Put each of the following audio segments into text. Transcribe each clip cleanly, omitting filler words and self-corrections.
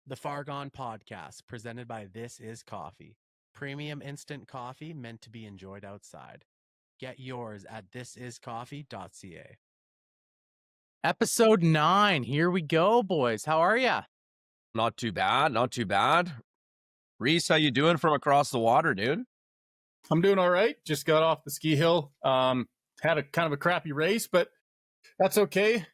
The Fargone podcast, presented by This Is Coffee. Premium instant coffee meant to be enjoyed outside. Get yours at thisiscoffee.ca. Episode 9. Here we go, boys. How are ya? Not too bad. Not too bad. Reese, how you doing from across the water, dude? I'm doing all right. Just got off the ski hill. Had a kind of a crappy race, but that's okay.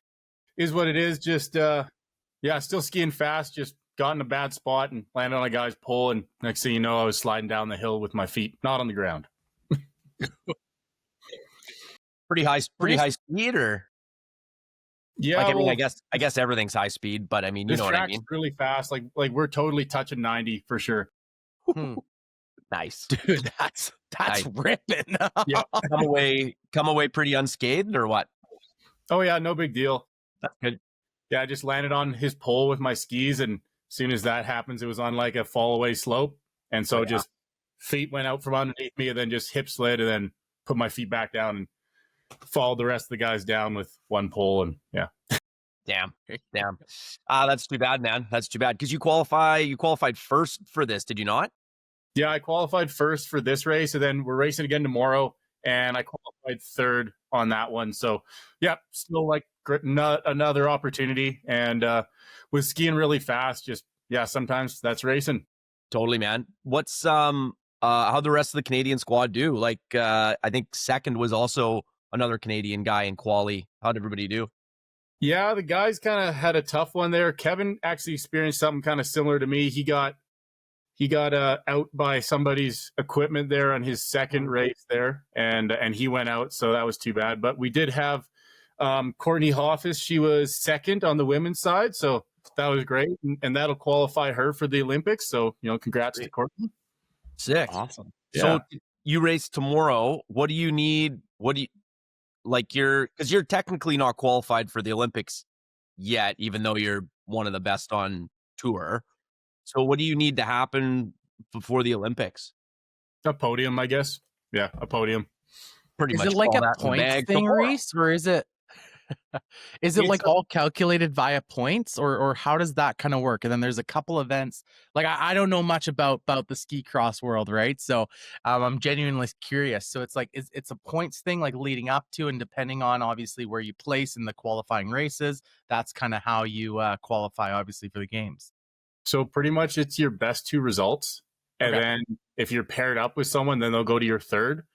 Is what it is. Just still skiing fast. Just got in a bad spot and landed on a guy's pole. And next thing you know, I was sliding down the hill with my feet not on the ground. Pretty high speed, or yeah. I guess everything's high speed, but I mean, you know what I mean. Really fast. Like we're totally touching 90 for sure. Nice, dude. That's nice. Ripping. Yeah. Come away pretty unscathed, or what? Oh yeah, no big deal. That's good. Yeah, I just landed on his pole with my skis, and as soon as that happens, it was on like a fall away slope, and so just feet went out from underneath me, and then just hip slid, and then put my feet back down and followed the rest of the guys down with one pole, and yeah. Damn. That's too bad, man. That's too bad, because you qualified first for this, did you not? Yeah, I qualified first for this race, and then we're racing again tomorrow, and I qualified third on that one. So, yeah, still like another opportunity, and was skiing really fast. Just sometimes that's racing. Totally, man. What's how the rest of the Canadian squad do? Like, I think second was also another Canadian guy in quali. How'd everybody do? Yeah, the guys kind of had a tough one there. Kevin actually experienced something kind of similar to me. He got out by somebody's equipment there on his second race there, and he went out, so that was too bad. But we did have Courtney Hoffus. She was second on the women's side, so that was great, and that'll qualify her for the Olympics. So, congrats to Courtney. Sick. Awesome. So you race tomorrow. What do you need? Because you're technically not qualified for the Olympics yet, even though you're one of the best on tour. So what do you need to happen before the Olympics? A podium, I guess. Yeah, a podium. Pretty much. Is it like a point thing, Reese, or is it like all calculated via points, or how does that kind of work? And then there's a couple events. Like I don't know much about the ski cross world, right? So I'm genuinely curious. So it's like it's a points thing, like leading up to, and depending on obviously where you place in the qualifying races, that's kind of how you qualify, obviously, for the games. So pretty much it's your best two results. And then if you're paired up with someone, then they'll go to your third.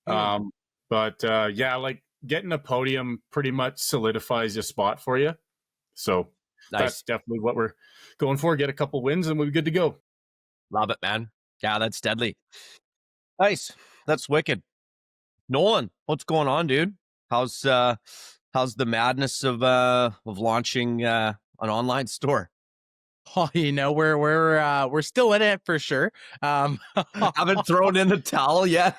Like getting a podium pretty much solidifies a spot for you. So That's definitely what we're going for. Get a couple wins and we'll be good to go. Love it, man. Yeah, that's deadly. Nice. That's wicked. Nolan, what's going on, dude? How's the madness of launching an online store? Oh, we're still in it for sure. Haven't thrown in the towel yet.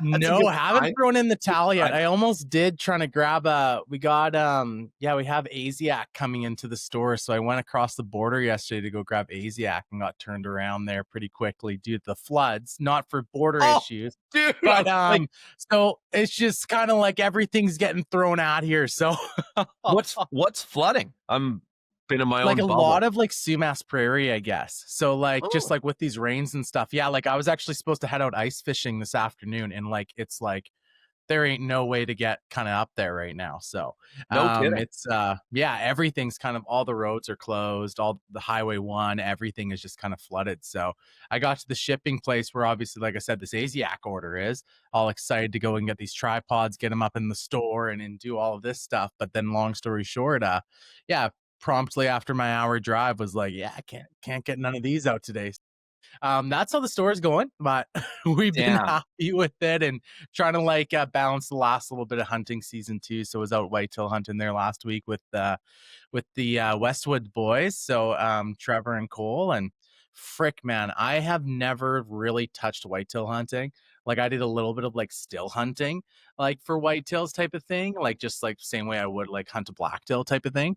No, haven't thrown in the towel yet. I almost did, trying to grab we have Asiac coming into the store. So I went across the border yesterday to go grab Asiac and got turned around there pretty quickly due to the floods, not for border issues. Dude, but so it's just kind of like everything's getting thrown out here. So what's flooding? I'm been in my own bubble. Lot of like Sumas Prairie, I guess. So just like with these rains and stuff. Yeah, like I was actually supposed to head out ice fishing this afternoon, and like it's like there ain't no way to get kind of up there right now. So no kidding. It's everything's kind of, all the roads are closed, all the Highway 1, everything is just kind of flooded. So I got to the shipping place where obviously, like I said, this Asiac order is, all excited to go and get these tripods, get them up in the store and do all of this stuff. But then long story short, promptly after my hour drive was like, I can't get none of these out today. That's how the store is going, but we've been happy with it and trying to balance the last little bit of hunting season too. So I was out whitetail hunting there last week with the Westwood boys. So Trevor and Cole, and frick, man, I have never really touched whitetail hunting. Like I did a little bit of like still hunting, like for whitetails type of thing, like just like same way I would like hunt a blacktail type of thing.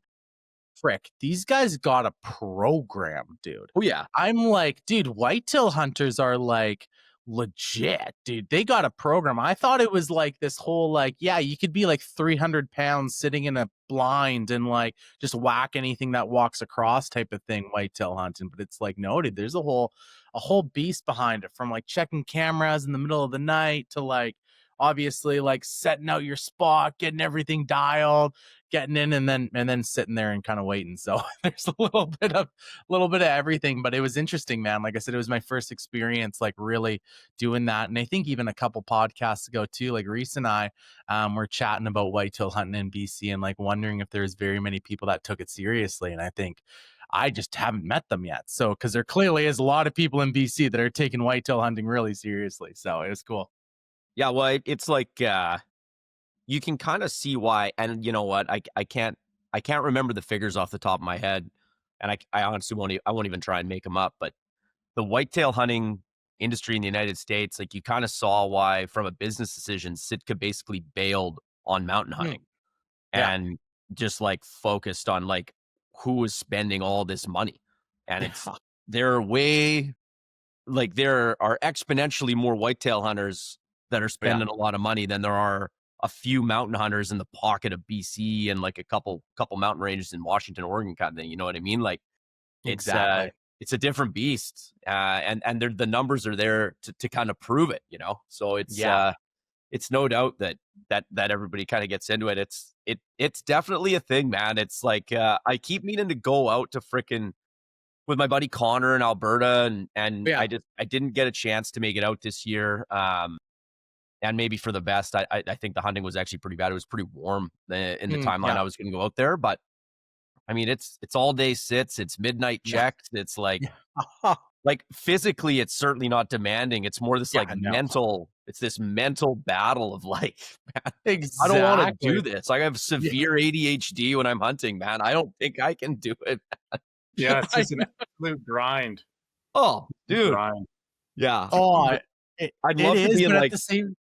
Frick, these guys got a program, dude. Oh yeah. I'm like, dude, whitetail hunters are like legit, dude. They got a program. I thought it was like this whole like, yeah, you could be like 300 pounds sitting in a blind and like just whack anything that walks across type of thing, whitetail hunting. But it's like, no, dude, there's a whole beast behind it, from like checking cameras in the middle of the night to like obviously like setting out your spot, getting everything dialed, getting in, and then sitting there and kind of waiting. So there's a little bit of everything, but it was interesting, man. Like I said, it was my first experience like really doing that. And I think even a couple podcasts ago too, like Reese and I were chatting about whitetail hunting in BC and like wondering if there's very many people that took it seriously. And I think I just haven't met them yet. So because there clearly is a lot of people in BC that are taking whitetail hunting really seriously. So it was cool. Yeah, well, it's like you can kind of see why. And you know what? I can't remember the figures off the top of my head, and I honestly won't even try and make them up. But the whitetail hunting industry in the United States, like you kind of saw why, from a business decision, Sitka basically bailed on mountain hunting Yeah. and just like focused on like who was spending all this money. And it's they're way like there are exponentially more whitetail hunters that are spending a lot of money than there are a few mountain hunters in the pocket of BC and like a couple mountain ranges in Washington, Oregon kind of thing. You know what I mean? Like Exactly. it's a different beast. And the numbers are there to kind of prove it, you know? So it's no doubt that everybody kind of gets into it. It's definitely a thing, man. It's like, I keep meaning to go out to frickin' with my buddy Connor in Alberta, and I didn't get a chance to make it out this year. And maybe for the best. I think the hunting was actually pretty bad. It was pretty warm in the timeline I was going to go out there, but I mean, it's all day sits, it's midnight checks. It's like, like physically, it's certainly not demanding. It's more this like mental. It's this mental battle of like, man, I don't want to do this. Like I have severe ADHD when I'm hunting, man. I don't think I can do it. Yeah, it's just an absolute grind. Oh, dude. Grind. Yeah. Oh, I'd love to be in like at the same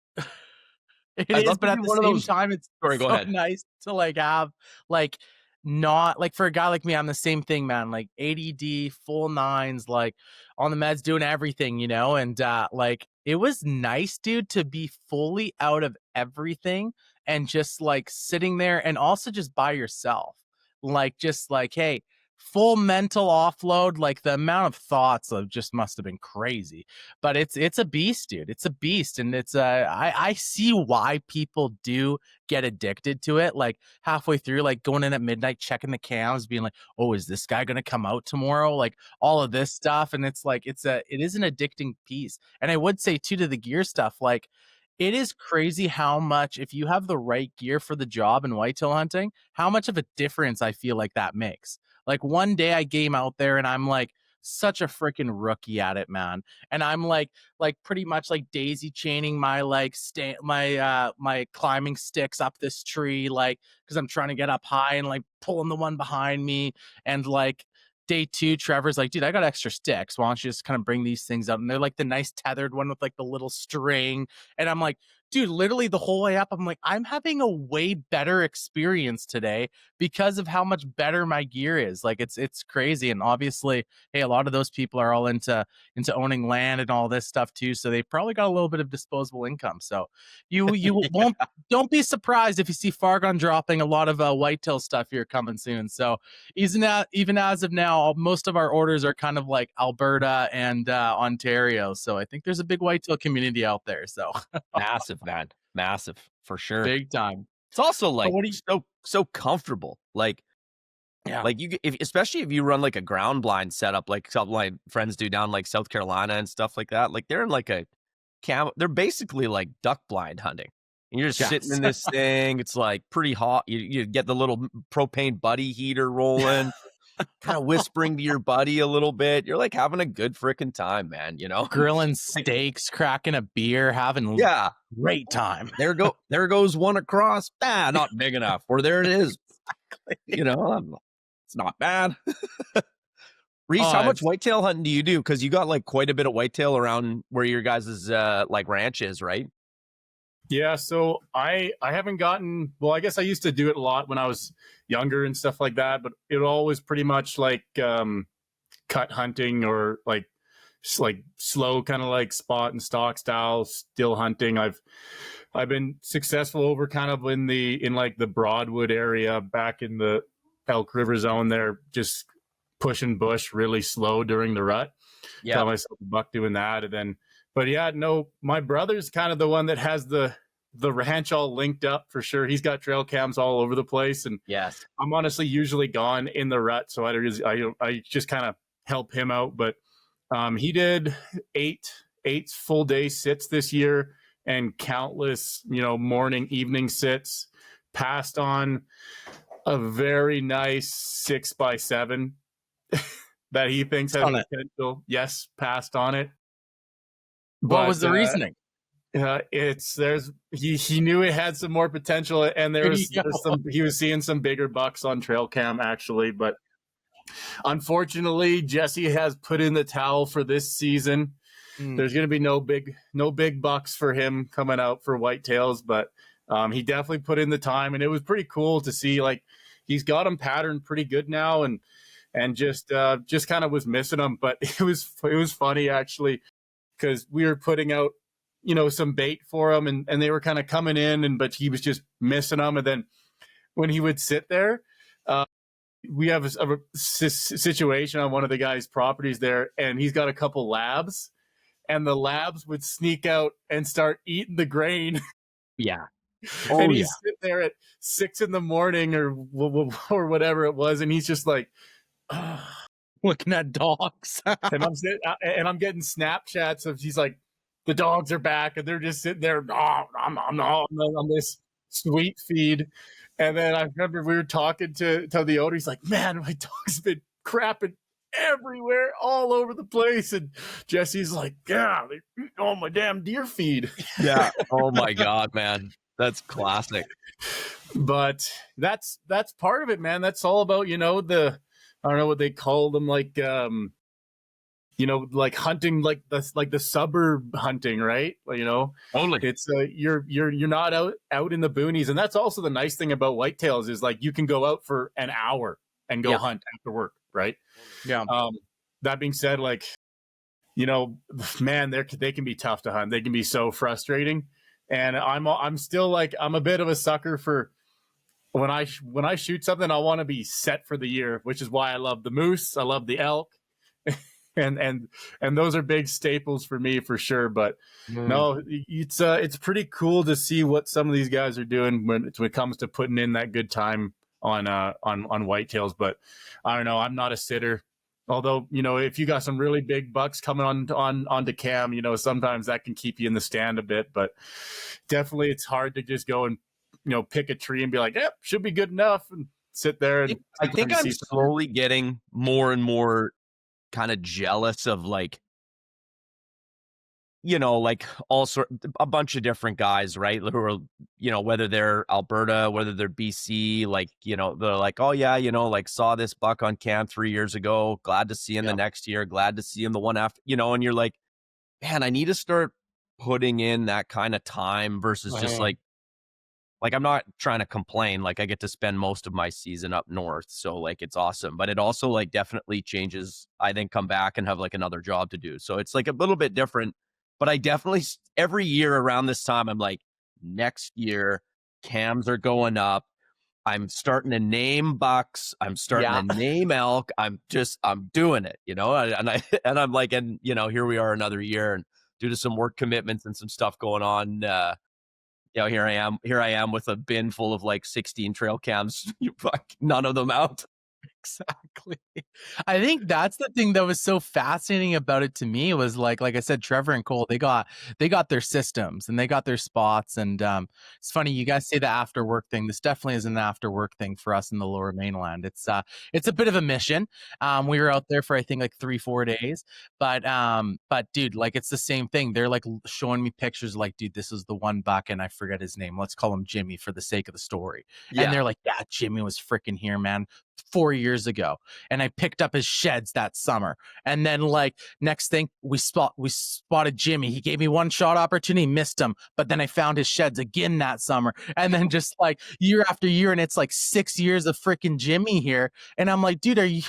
time, it's so nice to like have like not like for a guy like me, I'm the same thing, man. Like ADD, full nines, like on the meds, doing everything, you know. And like it was nice, dude, to be fully out of everything and just like sitting there and also just by yourself, like just like, hey, full mental offload. Like the amount of thoughts of just must have been crazy. But it's a beast, dude. It's a beast. And it's I see why people do get addicted to it. Like halfway through, like going in at midnight, checking the cams, being like, oh, is this guy gonna come out tomorrow? Like all of this stuff. And it's like it is an addicting piece. And I would say too, to the gear stuff, like it is crazy how much, if you have the right gear for the job in whitetail hunting, how much of a difference I feel like that makes. Like one day I game out there and I'm like such a freaking rookie at it, man. And I'm like pretty much like daisy chaining my like my climbing sticks up this tree, like because I'm trying to get up high, and like pulling the one behind me. And like day two, Trevor's like, dude, I got extra sticks. Why don't you just kind of bring these things up? And they're like the nice tethered one with like the little string. And I'm like, dude, literally the whole way up, I'm like, I'm having a way better experience today because of how much better my gear is. Like it's crazy. And obviously, hey, a lot of those people are all into owning land and all this stuff too. So they probably got a little bit of disposable income. So you won't don't be surprised if you see Fargone dropping a lot of whitetail stuff here coming soon. So even as of now, most of our orders are kind of like Alberta and Ontario. So I think there's a big whitetail community out there. So massive, man, massive for sure, big time. It's also like so comfortable, like like especially if you run like a ground blind setup, like some like friends do down like South Carolina and stuff like that. Like they're in like a they're basically like duck blind hunting. And you're just sitting in this thing. It's like pretty hot. You get the little propane buddy heater rolling, kind of whispering to your buddy a little bit. You're like having a good freaking time, man. You know, grilling steaks, cracking a beer, having great time. There goes one across. Not big enough. Or there it is. You know, it's not bad. Reese, how much whitetail hunting do you do? Because you got like quite a bit of whitetail around where your guys' like ranch is, right? Yeah, so I haven't gotten, well, I guess I used to do it a lot when I was younger and stuff like that, but it always pretty much like cut hunting or like like slow kind of like spot and stock style still hunting. I've been successful over kind of in like the Broadwood area back in the Elk River zone there, just pushing bush really slow during the rut. Yeah. Got myself a buck doing that. And then, but yeah, no, my brother's kind of the one that has the ranch all linked up for sure. He's got trail cams all over the place. And Yes. I'm honestly usually gone in the rut. So I just kind of help him out. But he did eight full day sits this year and countless, morning, evening sits. Passed on a very nice 6x7 that he thinks has potential. Yes, passed on it. What was the reasoning? He knew it had some more potential, and he was seeing some bigger bucks on trail cam actually, but unfortunately Jesse has put in the towel for this season. There's going to be no big bucks for him coming out for whitetails, but he definitely put in the time, and it was pretty cool to see. Like, he's got them patterned pretty good now, and just kind of was missing them. But it was funny actually, because we were putting out some bait for him, and they were kind of coming in, but he was just missing them. And then when he would sit there, we have a situation on one of the guy's properties there, and he's got a couple labs. And the labs would sneak out and start eating the grain. Yeah. And he'd sit there at 6 a.m. or whatever it was. And he's just like, looking at dogs. and I'm getting Snapchats of, he's like, the dogs are back. And they're just sitting there on this sweet feed. And then I remember we were talking to the owner. He's like, man, my dog's been crapping everywhere, all over the place. And Jesse's like, yeah, they eat all my damn deer feed. Yeah. Oh my God, man. That's classic. But that's part of it, man. That's all about, I don't know what they call them, like like hunting, like the suburb hunting, right? Totally. It's you're not out in the boonies. And that's also the nice thing about whitetails is, like, you can go out for an hour and go hunt after work, right? Yeah. That being said, like, man, they can be tough to hunt. They can be so frustrating. And I'm still like, I'm a bit of a sucker for when I shoot something, I want to be set for the year, which is why I love the moose. I love the elk. And those are big staples for me for sure. But no, it's pretty cool to see what some of these guys are doing when it comes to putting in that good time on whitetails. But I don't know, I'm not a sitter. Although, if you got some really big bucks coming onto cam, sometimes that can keep you in the stand a bit. But definitely it's hard to just go and, pick a tree and be like, yep, should be good enough, and sit there. And I think I'm slowly getting more and more kind of jealous of, like, like a bunch of different guys, right? Who are, whether they're Alberta, whether they're BC, like, they're like, oh yeah, like, saw this buck on cam 3 years ago. Glad to see him the next year. Glad to see him the one after, and you're like, man, I need to start putting in that kind of time versus just like, I'm not trying to complain. Like, I get to spend most of my season up north. So, like, it's awesome, but it also, like, definitely changes. I then come back and have, like, another job to do. So it's, like, a little bit different. But I definitely, every year around this time, I'm like, next year, cams are going up. I'm starting to name bucks. I'm starting to name elk. I'm doing it, and I'm like, and, here we are another year, and due to some work commitments and some stuff going on, here I am with a bin full of, like, 16 trail cams, none of them out. Exactly. I think that's the thing that was so fascinating about it to me was like I said, Trevor and Cole, they got their systems and they got their spots. And it's funny, you guys say the after work thing. This definitely is an after work thing for us in the Lower Mainland. It's a bit of a mission. We were out there for, I think, like 3-4 days, but dude, like, it's the same thing. They're like showing me pictures like, dude, this is the one buck, and I forget his name. Let's call him Jimmy for the sake of the story. Yeah. And they're like, yeah, Jimmy was freaking here, man. 4 years ago, and I picked up his sheds that summer. And then like next thing we spotted Jimmy. He gave me one shot opportunity, missed him, but then I found his sheds again that summer. And then just like year after year, and it's like 6 years of freaking Jimmy here. And I'm like, dude,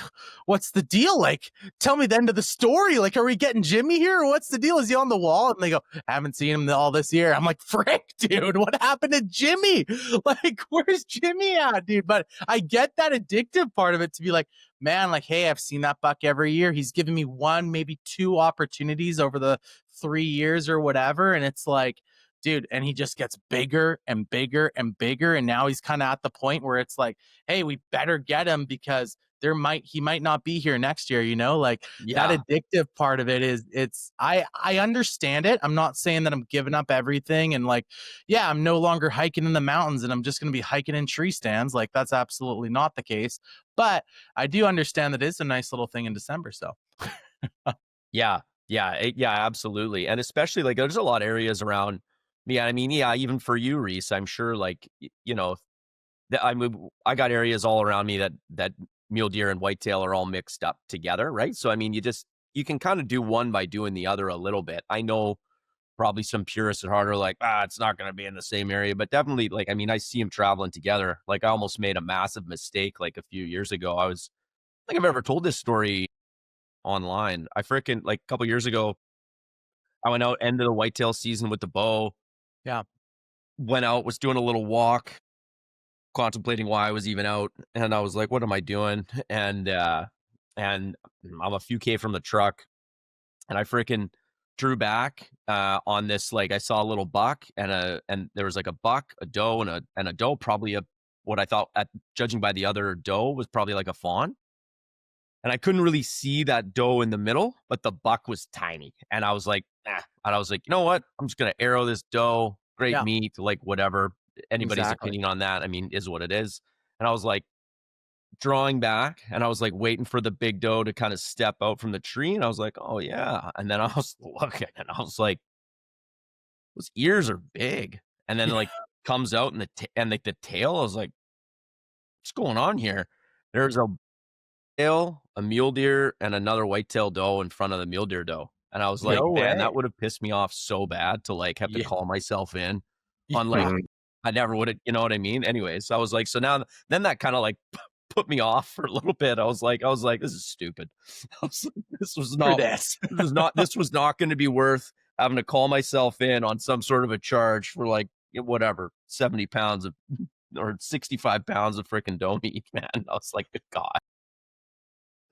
what's the deal? Like, tell me the end of the story. Like, are we getting Jimmy here, or what's the deal? Is he on the wall? And they go, I haven't seen him all this year. I'm like, frick, dude, what happened to Jimmy? Like, where's Jimmy at, dude? But I get that addictive part of it to be like, man, like, hey, I've seen that buck every year. He's given me one, maybe two opportunities over the 3 years or whatever. And it's like, dude, and he just gets bigger and bigger and bigger. And now he's kind of at the point where it's like, hey, we better get him because he might not be here next year, like that addictive part of it I understand it. I'm not saying that I'm giving up everything and like, yeah, I'm no longer hiking in the mountains and I'm just going to be hiking in tree stands. Like that's absolutely not the case, but I do understand that it's a nice little thing in December. So yeah, absolutely. And especially like there's a lot of areas around me. I mean, yeah, even for you, Reese, I'm sure like, I got areas all around me that mule deer and whitetail are all mixed up together, right? So I mean, you can kind of do one by doing the other a little bit. I know probably some purists at heart are like, it's not going to be in the same area, but definitely like, I mean, I see them traveling together. Like I almost made a massive mistake like a few years ago. I think I've ever told this story online. I freaking like a couple years ago, I went out end of the whitetail season with the bow. Yeah. Went out, was doing a little walk, contemplating why I was even out, and I was like, what am I doing? And I'm a few K from the truck, and I freaking drew back on this, like I saw a little buck and there was like a buck, a doe, and a doe, probably what I thought, judging by the other doe, was probably like a fawn. And I couldn't really see that doe in the middle, but the buck was tiny. And I was like, and I was like, you know what? I'm just gonna arrow this doe. Great meat, like whatever. Anybody's opinion on that, I mean, is what it is. And I was like drawing back, and I was like waiting for the big doe to kind of step out from the tree, and I was like, oh yeah. And then I was looking, and I was like, those ears are big. And then like comes out, and like the tail, I was like, what's going on here? There's a tail, a mule deer, and another whitetail doe in front of the mule deer doe. And I was like, man, that would have pissed me off so bad to like have to call myself in on like, I never would have, you know what I mean? Anyways, I was like, so now, then that kind of like put me off for a little bit. I was like, this is stupid. I was like, this was not going to be worth having to call myself in on some sort of a charge for like, whatever, 70 pounds of, or 65 pounds of freaking doe meat, man. I was like, good God.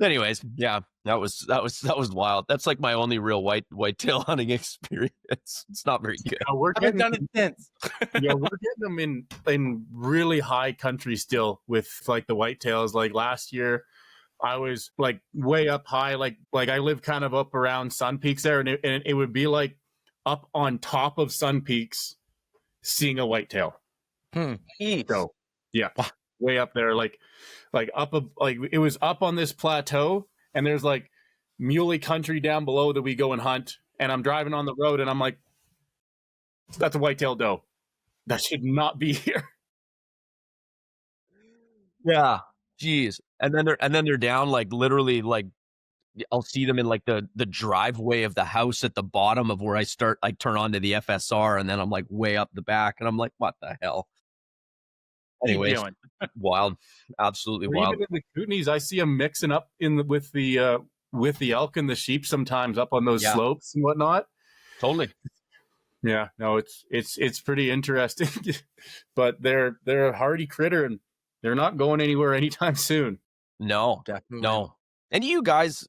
Anyways, yeah, that was wild. That's like my only real whitetail hunting experience. It's not very good. Yeah, I haven't done it since. Yeah, we're getting them in really high country still with like the whitetails. Like last year, I was like way up high, like I live kind of up around Sun Peaks there, and it would be like up on top of Sun Peaks, seeing a whitetail. So yeah, way up there, like it was up on this plateau, and there's like muley country down below that we go and hunt, and I'm driving on the road, and I'm like, that's a whitetail doe. That should not be here. Yeah, geez. And then they're down like literally like I'll see them in like the driveway of the house at the bottom of where I turn on to the FSR, and then I'm like way up the back, and I'm like, what the hell? Anyways, wild, absolutely wild. Even in the Kootenays, I see them mixing up with the elk and the sheep sometimes up on those slopes and whatnot. Totally. Yeah, no, it's pretty interesting, but they're a hardy critter, and they're not going anywhere anytime soon. No, definitely no. And you guys,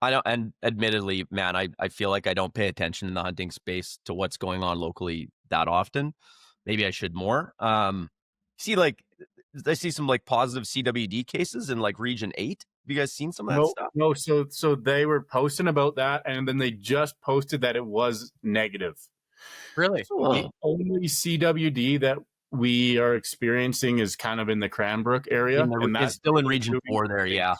I don't, and admittedly, man, I feel like I don't pay attention in the hunting space to what's going on locally that often. Maybe I should more. See, like, I see some like positive CWD cases in like Region 8. Have you guys seen some of that stuff? No, so they were posting about that, and then they just posted that it was negative. Really? So the only CWD that we are experiencing is kind of in the Cranbrook area, and that's still in Region 4 there, yeah.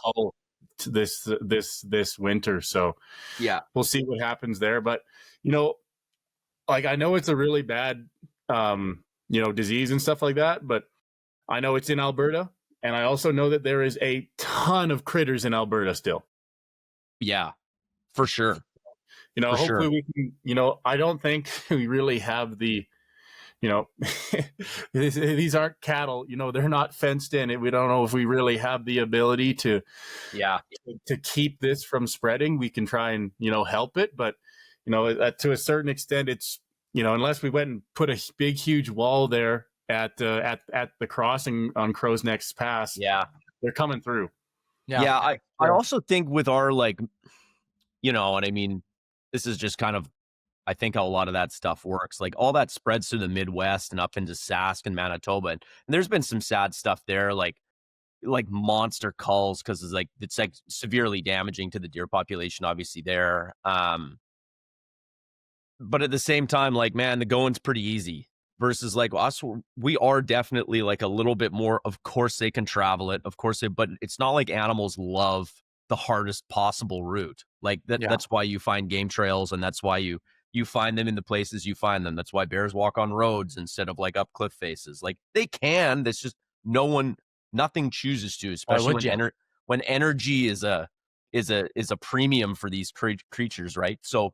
This winter, so yeah, we'll see what happens there. But like I know it's a really bad disease and stuff like that, but I know it's in Alberta, And I also know that there is a ton of critters in Alberta still. Yeah, for sure. Hopefully we can, I don't think we really have the, these aren't cattle, they're not fenced in. We don't know if we really have the ability to keep this from spreading. We can try and, help it. But, to a certain extent, it's, unless we went and put a big, huge wall there at the crossing on Crow's Neck's Pass. Yeah. They're coming through. Yeah. I also think with our, like, and I mean, this is just kind of, I think how a lot of that stuff works. Like all that spreads to the Midwest and up into Sask and Manitoba. And there's been some sad stuff there, like monster culls, because it's like severely damaging to the deer population, obviously there. But at the same time, like, man, the going's pretty easy versus like us. We are definitely like a little bit more, of course they can travel it. Of course but it's not like animals love the hardest possible route. Like that's why you find game trails, and that's why you find them in the places you find them. That's why bears walk on roads instead of like up cliff faces. Like they can, that's just nothing chooses to, especially when energy is a premium for these creatures, right? So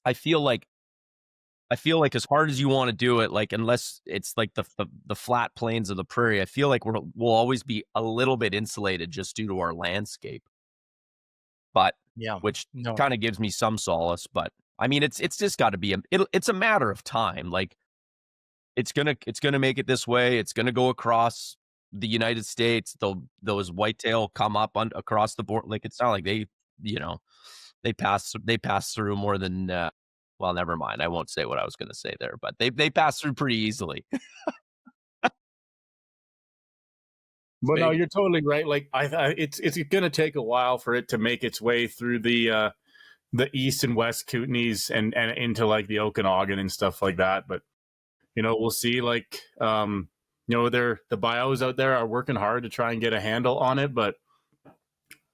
I feel like as hard as you want to do it, like unless it's like the flat plains of the prairie, I feel like we'll always be a little bit insulated just due to our landscape. But which kind of gives me some solace. But I mean, it's just got to be it's a matter of time. Like it's gonna make it this way. It's gonna go across the United States. Those whitetail come up across the board. Like it's not like they pass through more than. Well, never mind. I won't say what I was going to say there, but they pass through pretty easily. But no, you're totally right. Like it's going to take a while for it to make its way through the east and west Kootenays and into like the Okanagan and stuff like that. But we'll see. Like the bios out there are working hard to try and get a handle on it. But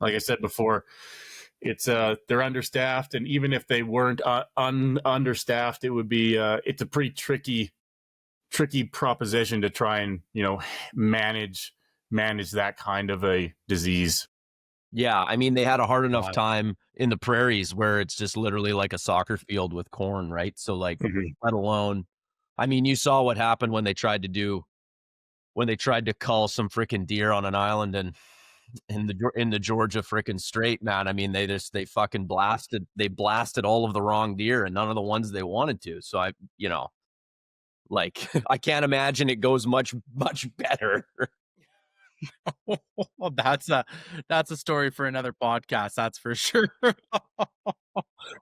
like I said before, it's they're understaffed, and even if they weren't understaffed, it would be it's a pretty tricky proposition to try and manage that kind of a disease. Yeah, I mean, they had a hard enough time in the prairies where it's just literally like a soccer field with corn, right? So like, let alone, I mean, you saw what happened when they tried to cull some freaking deer on an island and in the Georgia freaking Strait, man. I mean, they fucking blasted all of the wrong deer and none of the ones they wanted to. So I can't imagine it goes much better. Well, that's a story for another podcast. That's for sure.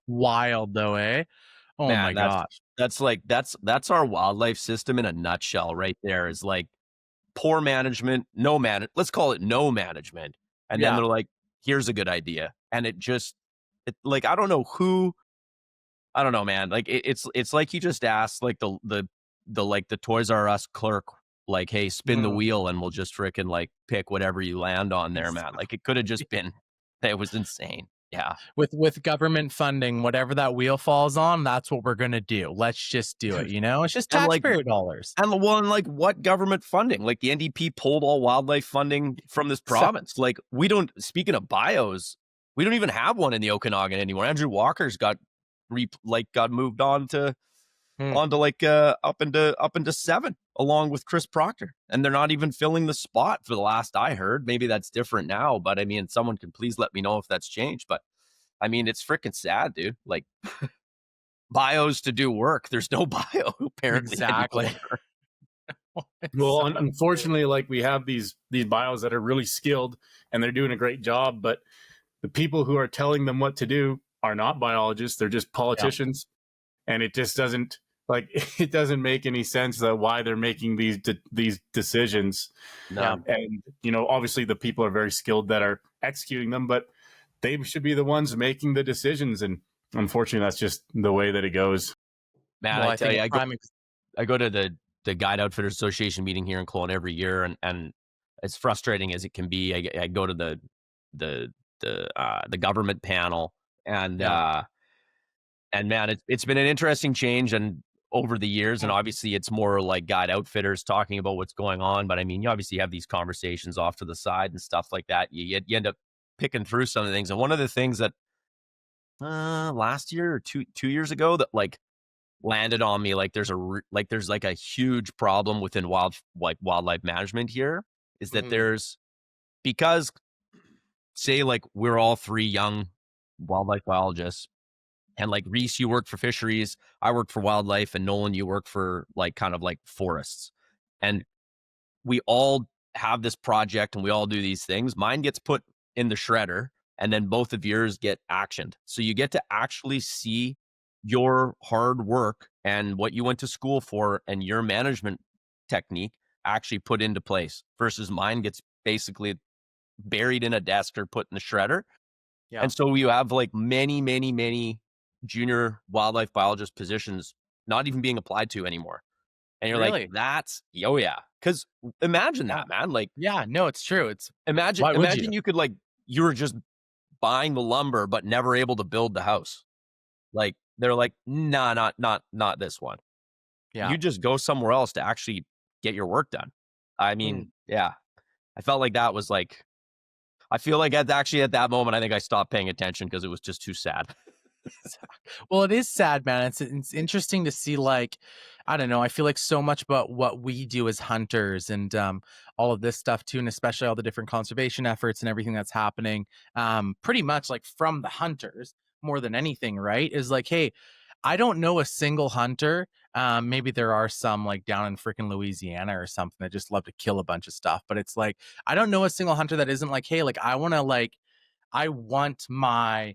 Wild though, eh? Oh man, my gosh. That's our wildlife system in a nutshell right there. Is like poor management, let's call it no management. And then they're like, here's a good idea. And like, I don't know, man. Like it's like you just asked like the Toys R Us clerk, like, hey, spin the wheel and we'll just freaking like pick whatever you land on there, man. Like it could have just been, that was insane. Yeah. With government funding, whatever that wheel falls on, that's what we're going to do. Let's just do it. It's just taxpayer dollars. And the one, like, what government funding? Like the NDP pulled all wildlife funding from this province. Like speaking of bios, we don't even have one in the Okanagan anymore. Andrew Walker's got moved on to up into 7 along with Chris Proctor, and they're not even filling the spot for the last I heard. Maybe that's different now, but I mean, someone can please let me know if that's changed. But I mean, it's freaking sad, dude. Like bios to do work. There's no bio apparently. Exactly. Well, unfortunately, like we have these bios that are really skilled and they're doing a great job, but the people who are telling them what to do are not biologists. They're just politicians. And it just doesn't make any sense why they're making these decisions. No. And obviously the people are very skilled that are executing them, but they should be the ones making the decisions. And unfortunately, that's just the way that it goes. Man, well, I tell you, I go to the Guide Outfitters Association meeting here in Kelowna every year, and as frustrating as it can be, I go to the government panel, and man, it's been an interesting change. And over the years. And obviously it's more like guide outfitters talking about what's going on. But I mean, you obviously have these conversations off to the side and stuff like that. You end up picking through some of the things. And one of the things that last year or two years ago that like landed on me, like there's like a huge problem within wildlife management here is that there's, because say like we're all three young wildlife biologists, and like Reese, you work for fisheries, I work for wildlife, and Nolan, you work for like kind of like forests. And we all have this project and we all do these things. Mine gets put in the shredder and then both of yours get actioned. So you get to actually see your hard work and what you went to school for and your management technique actually put into place versus mine gets basically buried in a desk or put in the shredder. Yeah. And so you have like many junior wildlife biologist positions not even being applied to anymore. And you're Really? like, that's, oh yeah. Because imagine that, man. Like, yeah, no, it's true. It's imagine why would imagine you could like, you were just buying the lumber, but never able to build the house. Like, they're like, nah, not this one. Yeah. You just go somewhere else to actually get your work done. I mean, yeah, I felt like that was like, I feel like at that moment, I think I stopped paying attention because it was just too sad. Well, it is sad, man. It's interesting to see, like, I don't know. I feel like so much about what we do as hunters and all of this stuff too, and especially all the different conservation efforts and everything that's happening. Pretty much like from the hunters more than anything, right? Is like, hey, I don't know a single hunter. Maybe there are some like down in freaking Louisiana or something that just love to kill a bunch of stuff, but it's like I don't know a single hunter that isn't like, hey, like I want my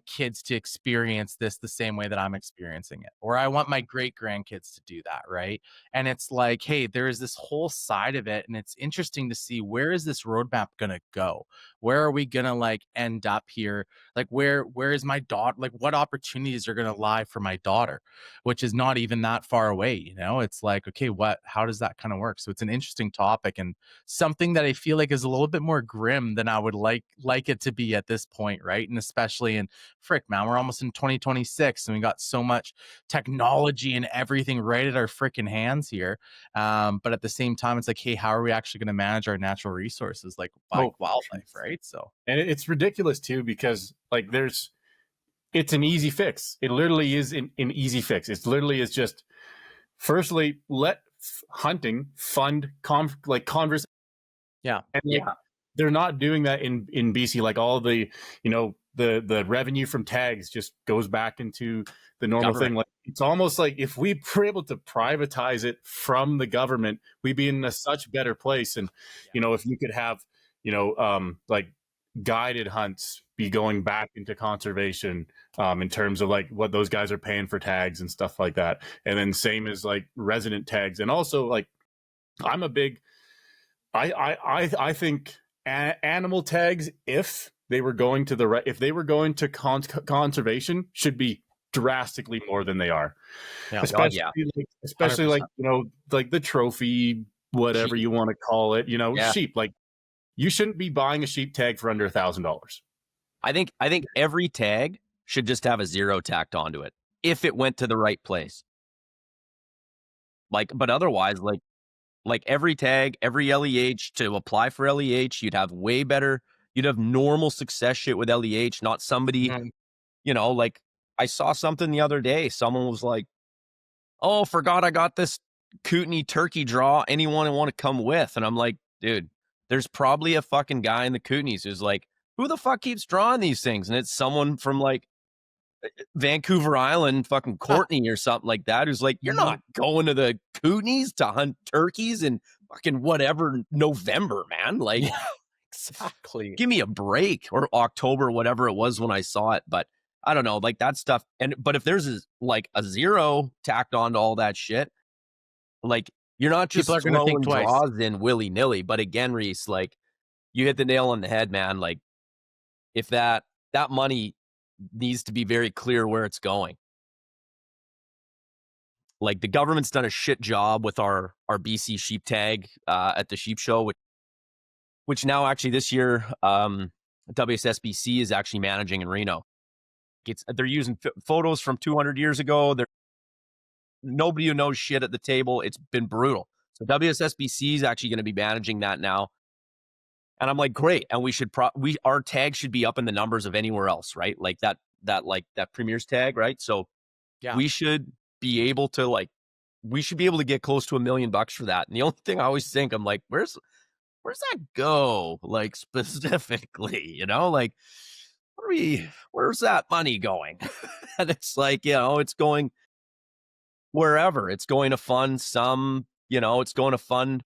kids to experience this the same way that I'm experiencing it, or I want my great grandkids to do that, right? And it's like, hey, there is this whole side of it, and it's interesting to see where is this roadmap gonna go? Where are we gonna like end up here? Like, where is my daughter? Like, what opportunities are gonna lie for my daughter, which is not even that far away, you know? It's like, okay, how does that kind of work? So it's an interesting topic and something that I feel like is a little bit more grim than I would like it to be at this point, right? And especially in frick, man, we're almost in 2026 and we got so much technology and everything right at our freaking hands here. But at the same time, it's like, hey, how are we actually going to manage our natural resources like wildlife, right? So, and it's ridiculous too because like it's an easy fix. It literally is an easy fix. It literally is just, firstly, let hunting fund conversation. yeah. And like, they're not doing that in BC. Like all the, the revenue from tags just goes back into the normal thing. Like it's almost like if we were able to privatize it from the government, we'd be in a such better place. And, if you could have, like guided hunts be going back into conservation in terms of like what those guys are paying for tags and stuff like that. And then same as like resident tags. And also like, I'm a big, I think animal tags, if they were going to conservation, should be drastically more than they are. Yeah. Especially like like the trophy, whatever sheep, you want to call it. Sheep. Like you shouldn't be buying a sheep tag for under $1,000. I think every tag should just have a 0 tacked onto it if it went to the right place. Like, but otherwise, like every tag, every LEH, to apply for LEH, you'd have way better, you'd have normal success shit with LEH, not somebody, like I saw something the other day. Someone was like, oh, forgot I got this Kootenai turkey draw. Anyone want to come with? And I'm like, dude, there's probably a fucking guy in the Kootenays who's like, who the fuck keeps drawing these things? And it's someone from like Vancouver Island, fucking Courtney or something like that, who's like, you're not going to the Kootenays to hunt turkeys in fucking whatever November, man. Like, exactly. Give me a break. Or October, whatever it was when I saw it. But I don't know, like that stuff. But if there's like a 0 tacked onto all that shit, like you're not just throwing draws in willy nilly. But again, Reese, like you hit the nail on the head, man. Like if that money needs to be very clear where it's going. Like the government's done a shit job with our BC sheep tag at the sheep show, which now actually this year WSSBC is actually managing in Reno. They're using photos from 200 years ago. nobody who knows shit at the table. It's been brutal. So WSSBC is actually going to be managing that now. And I'm like, great. And we should our tag should be up in the numbers of anywhere else, right? Like that premier's tag, right? So Yeah. we should be able to get close to $1 million for that. And the only thing I always think, I'm like, where's that go? Like specifically, like where's that money going? And it's like, it's going wherever. It's going to fund it's going to fund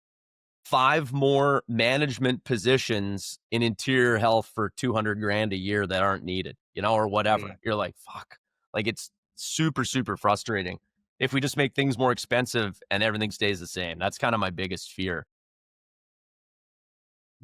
5 more management positions in interior health for 200 grand a year that aren't needed, or whatever. You're like, fuck. Like, it's super, super frustrating. If we just make things more expensive and everything stays the same, that's kind of my biggest fear.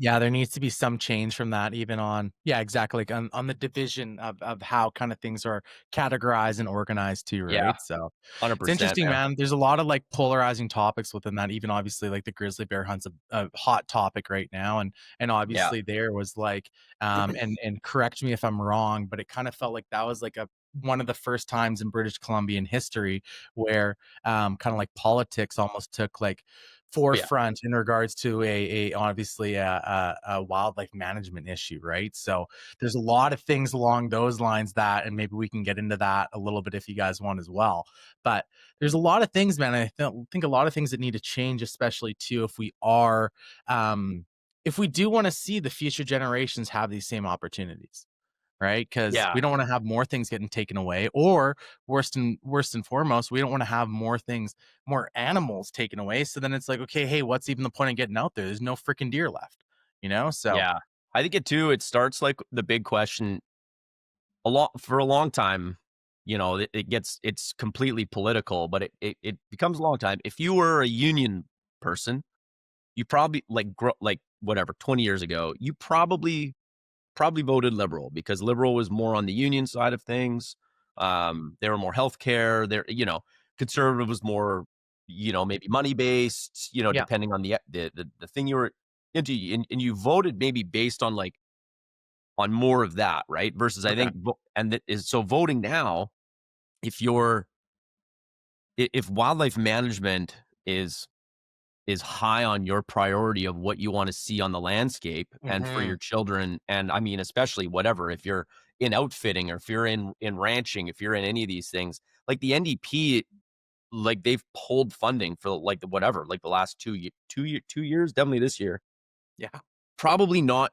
Yeah, there needs to be some change from that even on exactly, like, on the division of how kinda things are categorized and organized too, Yeah, right? So, it's 100%, interesting, man. man. There's a lot of, like, polarizing topics within that, even obviously, like, the grizzly bear hunt's a hot topic right now, and Yeah. obviously there was, like, and correct me if I'm wrong, but it kinda felt like that was, like, one of the first times in British Columbian history where, kinda like politics almost took, like, Oh, yeah. forefront in regards to a obviously a wildlife management issue, right? So there's a lot of things along those lines that, and maybe we can get into that a little bit if you guys want as well. But there's a lot of things, man. Think a lot of things that need to change, especially too, if we do want to see the future generations have these same opportunities, right? Because Yeah. we don't want to have more things getting taken away, or worst and foremost, we don't want to have more animals taken away. So then it's like, okay, hey, what's even the point of getting out there? There's no freaking deer left, So Yeah. I think it starts like the big question for a long time. It's completely political, but it becomes a long time. If you were a union person, you probably like whatever 20 years ago, you probably voted liberal because liberal was more on the union side of things. They were more healthcare. Conservative was more, maybe money based. yeah, Depending on the thing you were into, and you voted maybe based on on more of that, right? Versus I okay, think, and that is so voting now. If you're if wildlife management is high on your priority of what you want to see on the landscape and for hmm your children, and I mean especially whatever, if you're in outfitting or if you're in ranching, if you're in any of these things, like the NDP, like they've pulled funding for like the whatever, like the last 2 years, definitely this year. yeah, Probably not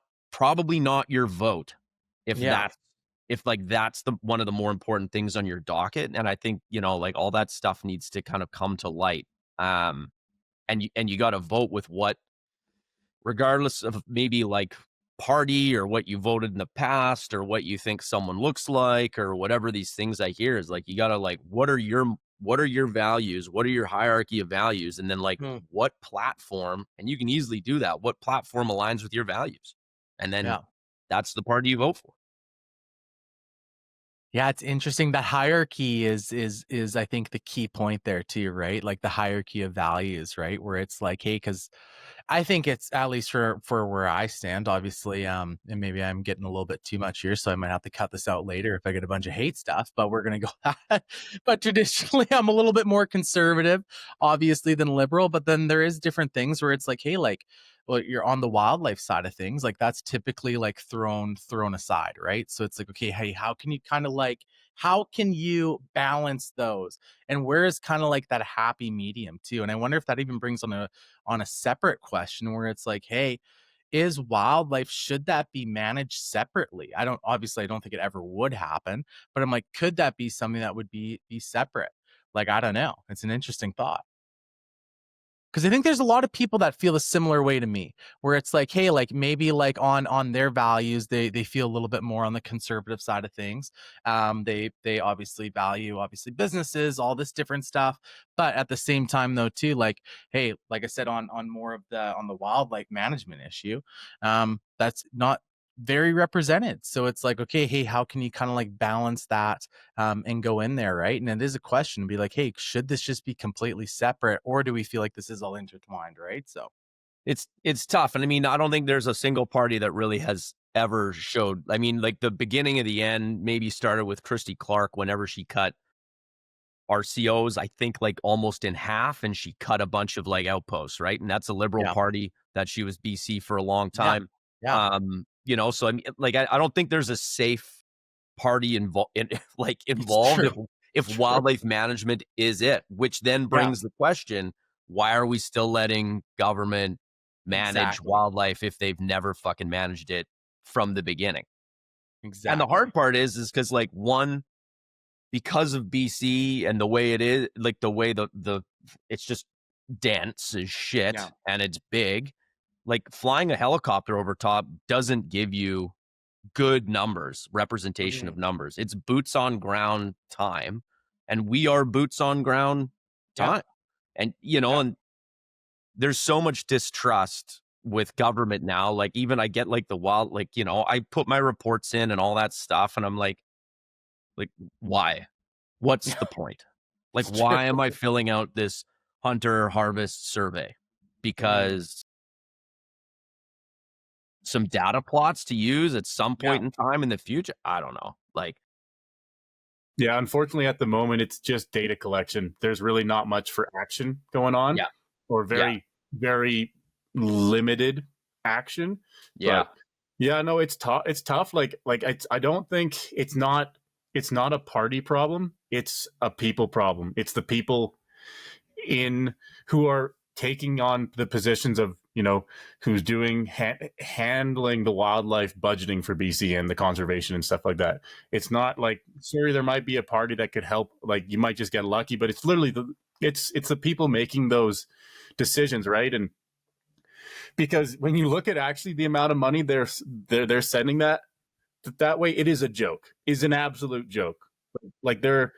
your vote if yeah, that's the one of the more important things on your docket. And I think like all that stuff needs to kind of come to light. um and you got to vote with what, regardless of maybe like party or what you voted in the past or what you think someone looks like or whatever. These things I hear is like, you got to like, what are your values, what are your hierarchy of values, and then like hmm, what platform, and you can easily do that, what platform aligns with your values, and then yeah. that's the party you vote for. Yeah, it's interesting. That hierarchy is I think the key point there too, right? Like the hierarchy of values, right? Where it's like, hey, because I think it's at least for where I stand, obviously, and maybe I'm getting a little bit too much here, so I might have to cut this out later if I get a bunch of hate stuff, but we're gonna go but traditionally, I'm a little bit more conservative, obviously, than liberal, but then there is different things where it's like, hey, like, well, you're on the wildlife side of things, like that's typically like thrown aside, right? So it's like, okay, hey, how can you balance those? And where is kind of like that happy medium too? And I wonder if that even brings on a separate question where it's like, hey, is wildlife, should that be managed separately? I don't think it ever would happen, but I'm like, could that be something that would be separate? Like, I don't know. It's an interesting thought. Because I think there's a lot of people that feel a similar way to me, where it's like, hey, like maybe like on their values, they feel a little bit more on the conservative side of things. They obviously value obviously businesses, all this different stuff, but at the same time though too, like, hey, like I said, on more of the wildlife management issue, that's not very represented. So it's like, okay, hey, how can you kind of like balance that and go in there, right? And it is a question to be like, hey, should this just be completely separate, or do we feel like this is all intertwined, right? So, It's tough, and I mean, I don't think there's a single party that really has ever showed. I mean, like the beginning of the end maybe started with Christy Clark whenever she cut RCOs, I think, like almost in half, and she cut a bunch of like outposts, right? And that's a Liberal Yeah. Party that she was BC for a long Yeah. time. Yeah. So I mean, like, I don't think there's a safe party involved It's involved true. if True. wildlife management is it, which then Yeah. brings the question, why are we still letting government manage Exactly. wildlife if they've never fucking managed it from the beginning? Exactly. And the hard part is because, like, one, because of BC and the way it is, like the way the it's just dense as shit Yeah. and it's big. Like, flying a helicopter over top doesn't give you good numbers, representation of numbers. It's boots on ground time, and we are boots on ground Yeah. time. And and there's so much distrust with government now. Like, even I get like the wild, like, I put my reports in and all that stuff, and I'm like, why? What's the point? Like, It's why am I true. filling out this hunter harvest survey? Because some data plots to use at some point in time in the future? I don't know. Like, Yeah, unfortunately, at the moment, it's just data collection. There's really not much for action going on, yeah, or yeah, very, very limited action. yeah, But yeah, no, it's tough. It's tough. I don't think it's not. It's not a party problem. It's a people problem. It's the people in who are taking on the positions of who's doing handling the wildlife budgeting for BC and the conservation and stuff like that. It's not like, sure, there might be a party that could help, like you might just get lucky, but it's literally it's the people making those decisions, right? And because when you look at actually the amount of money they're sending that way, it is a joke. Is an absolute joke. Like they're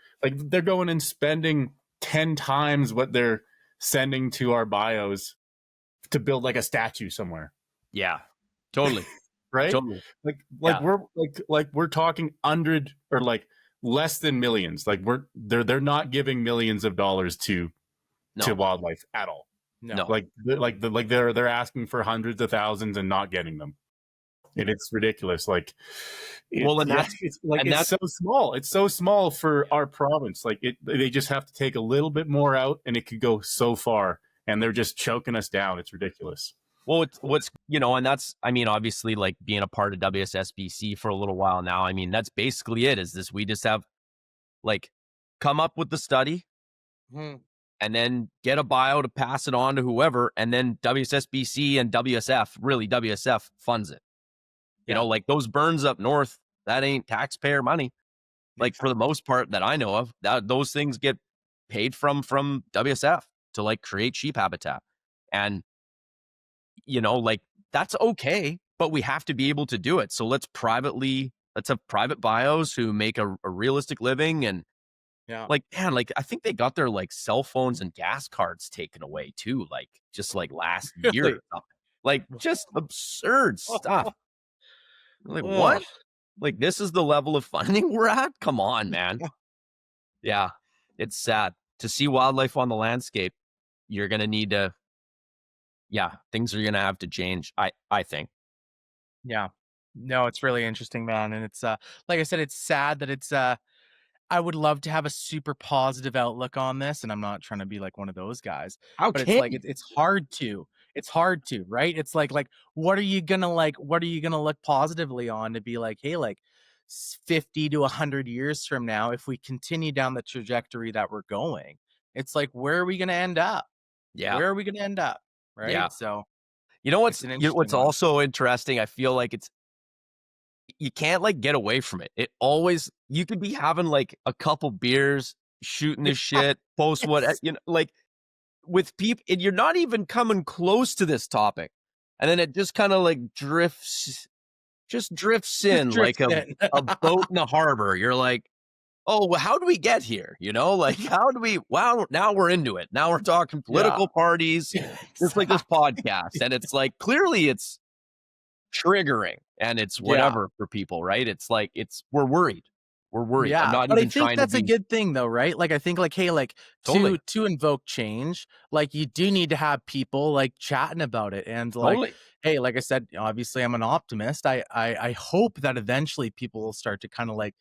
going and spending 10 times what they're sending to our bios to build like a statue somewhere. yeah, totally, Right? totally. Like we're talking hundred or like less than millions. Like they're not giving millions of dollars to wildlife at all. No. They're asking for hundreds of thousands and not getting them. And it's ridiculous. Like, it's so small. It's so small for our province. Like they just have to take a little bit more out, and it could go so far. And they're just choking us down. It's ridiculous. Well, and that's, I mean, obviously, like, being a part of WSSBC for a little while now, I mean, that's basically it. Is this, we just have, like, come up with the study, and then get a bio to pass it on to whoever, and then WSSBC and WSF funds it. Like those burns up north, that ain't taxpayer money. Like, for the most part that I know of, those things get paid from WSF to like create sheep habitat. And, like, that's okay, but we have to be able to do it. So let's have private bios who make a realistic living. And like, man, like, I think they got their like cell phones and gas cards taken away too, like just like last year or something. Like, just absurd stuff. Like, what? Like, this is the level of funding we're at? Come on, man. Yeah, it's sad to see wildlife on the landscape. You're gonna need to, things are gonna have to change, I think. Yeah. No, it's really interesting, man. And it's like I said, it's sad that it's I would love to have a super positive outlook on this, and I'm not trying to be like one of those guys, How but it's can like you? it's hard to. It's hard to, right? It's like what are you gonna look positively on to be like, hey, like 50 to 100 years from now, if we continue down the trajectory that we're going, it's like, where are we gonna end up? Yeah, Where are we gonna end up? Right? yeah. So You know it's what's an you know interesting what's one. also interesting? I feel like you can't like get away from it. It always, you could be having like a couple beers, shooting the shit, post what, like, with people, and you're not even coming close to this topic, and then it just kind of like drifts in like a boat in the harbor. You're like, oh, well, how do we get here? Like, how do we, wow, now we're into it. Now we're talking political parties, just like this podcast. And it's like, clearly it's triggering and it's whatever for people, right? It's like, we're worried. We're worried. I'm Yeah, not but I even think trying to that's a be good thing though, right? Like, I think like, hey, like totally, to invoke change, like you do need to have people like chatting about it. And like, totally. hey, like I said, obviously I'm an optimist. I hope that eventually people will start to kind of like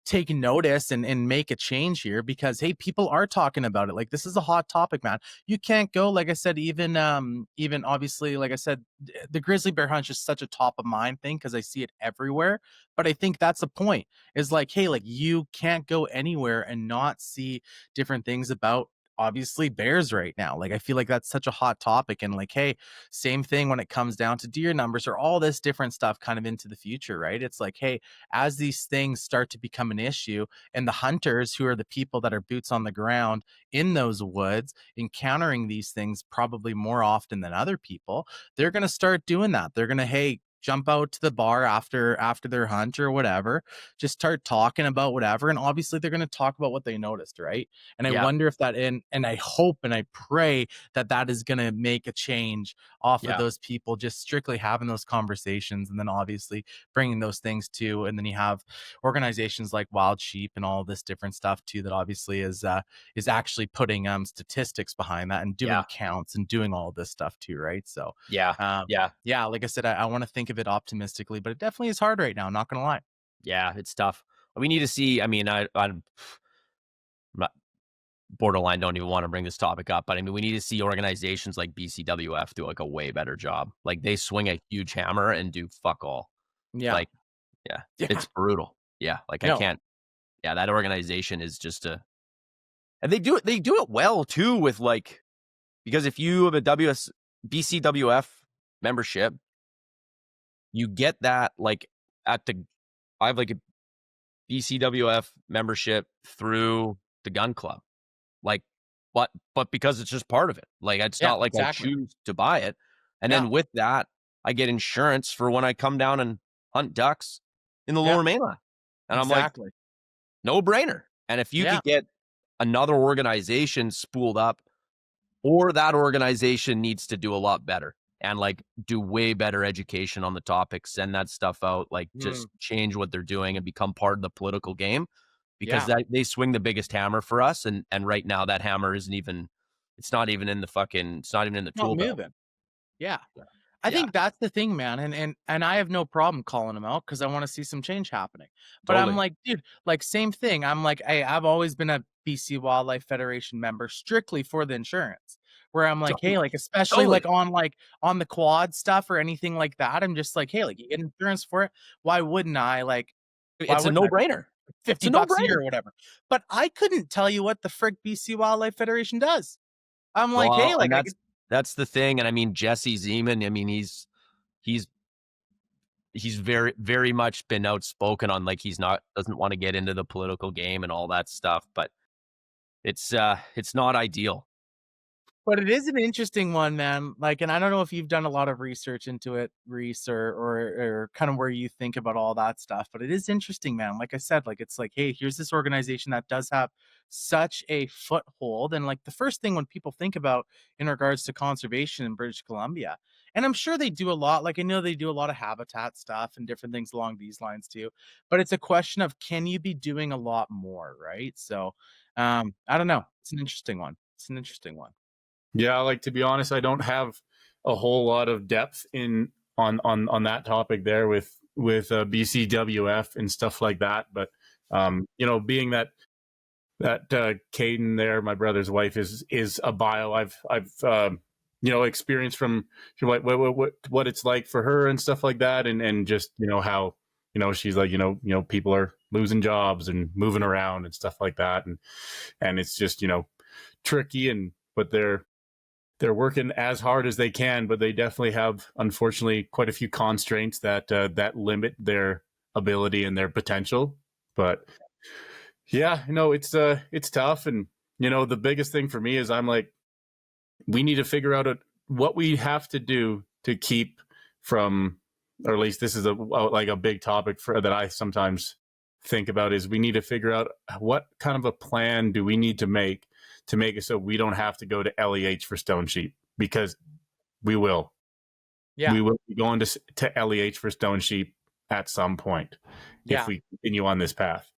take notice and make a change here, because hey, people are talking about it. Like, this is a hot topic, man. You can't go, like I said, even obviously, like I said, the grizzly bear hunt is such a top of mind thing because I see it everywhere. But I think that's the point, is like, hey, like, you can't go anywhere and not see different things about obviously bears right now. Like, I feel like that's such a hot topic. And like, hey, same thing when it comes down to deer numbers or all this different stuff kind of into the future, right? It's like, hey, as these things start to become an issue, and the hunters, who are the people that are boots on the ground in those woods, encountering these things probably more often than other people, they're going to start doing that. They're going to, hey, jump out to the bar after their hunt or whatever, just start talking about whatever, and obviously they're going to talk about what they noticed, right? And I Yeah. wonder if that, and I hope and I pray that that is going to make a change off of Yeah. those people just strictly having those conversations, and then obviously bringing those things to, and then you have organizations like Wild Sheep and all this different stuff too, that obviously is actually putting statistics behind that and doing Yeah. counts and doing all this stuff too, right? So Yeah. Yeah. yeah, like I said, I want to think of it optimistically, but it definitely is hard right now, not gonna lie. Yeah. It's tough. We need to see. I mean, I'm not borderline. Don't even want to bring this topic up, but I mean, we need to see organizations like BCWF do like a way better job. Like, they swing a huge hammer and do fuck all. Yeah. Like, yeah, Yeah. it's brutal. Yeah, like I No. can't. Yeah, that organization is just a, and they do it well too with like, because if you have a BCWF membership, you get that like at the, I have like a BCWF membership through the gun club. Like, but because it's just part of it. Like, it's Yeah, not like I exactly. choose to buy it. And Yeah. then with that, I get insurance for when I come down and hunt ducks in the Yeah. lower mainland. And I'm like, Exactly. no brainer. And if you Yeah. could get another organization spooled up, or that organization needs to do a lot better and like do way better education on the topic, send that stuff out, like Mm. just change what they're doing and become part of the political game, because Yeah. that they swing the biggest hammer for us. And right now that hammer isn't even, it's not even in the fucking, it's not even in the Not tool belt. moving. Yeah. I Yeah, think that's the thing, man, and I have no problem calling them out because I wanna see some change happening. But I'm totally. like, dude, like, same thing. I'm like, I've always been a BC Wildlife Federation member strictly for the insurance, where I'm like, hey, like, especially, Totally. like, on the quad stuff or anything like that, I'm just like, "Hey, like, you get insurance for it, why wouldn't I?" Like, why It's a wouldn't I? no-brainer. It's a 50 bucks a year no-brainer. or whatever. But I couldn't tell you what the frick BC Wildlife Federation does. I'm like, "Hey, Well, and like, I could." that's the thing. And I mean, Jesse Zeman, I mean, he's he's very, very much been outspoken on like he's not, doesn't want to get into the political game and all that stuff, but it's not ideal. But it is an interesting one, man. Like, and I don't know if you've done a lot of research into it, Reese, or kind of where you think about all that stuff. But it is interesting, man. Like I said, like, it's like, hey, here's this organization that does have such a foothold, and like the first thing when people think about in regards to conservation in British Columbia, and I'm sure they do a lot. Like, I know they do a lot of habitat stuff and different things along these lines too. But it's a question of, can you be doing a lot more, right? So, I don't know. It's an interesting one. It's an interesting one. Yeah, like to be honest, I don't have a whole lot of depth in on that topic there with BCWF and stuff like that. But being that Caden there, my brother's wife, is a bio. I've experienced from what it's like for her and stuff like that, and just how she's like people are losing jobs and moving around and stuff like that, and it's just tricky, and but they're working as hard as they can, but they definitely have, unfortunately, quite a few constraints that limit their ability and their potential. But yeah, it's tough, and the biggest thing for me is I'm like, we need to figure out what we have to do to keep from, or at least this is like a big topic that I sometimes think about, is we need to figure out what kind of a plan do we need to make it so we don't have to go to LEH for stone sheep, because we will. Yeah. We will be going to LEH for stone sheep at some point if Yeah. we continue on this path.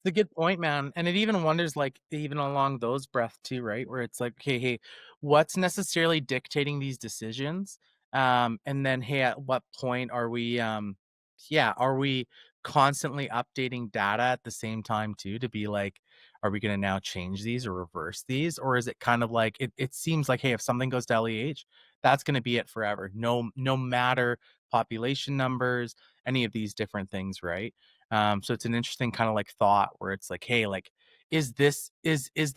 It's a good point, man. And it even wonders, like, even along those breath too, right? Where it's like, okay, hey, what's necessarily dictating these decisions? And then, hey, at what point are we, are we constantly updating data at the same time too to be like, are we going to now change these or reverse these? Or is it kind of like it seems like, hey, if something goes to LEH, that's going to be it forever. No matter population numbers, any of these different things, right? So it's an interesting kind of like thought where it's like, hey, like, is the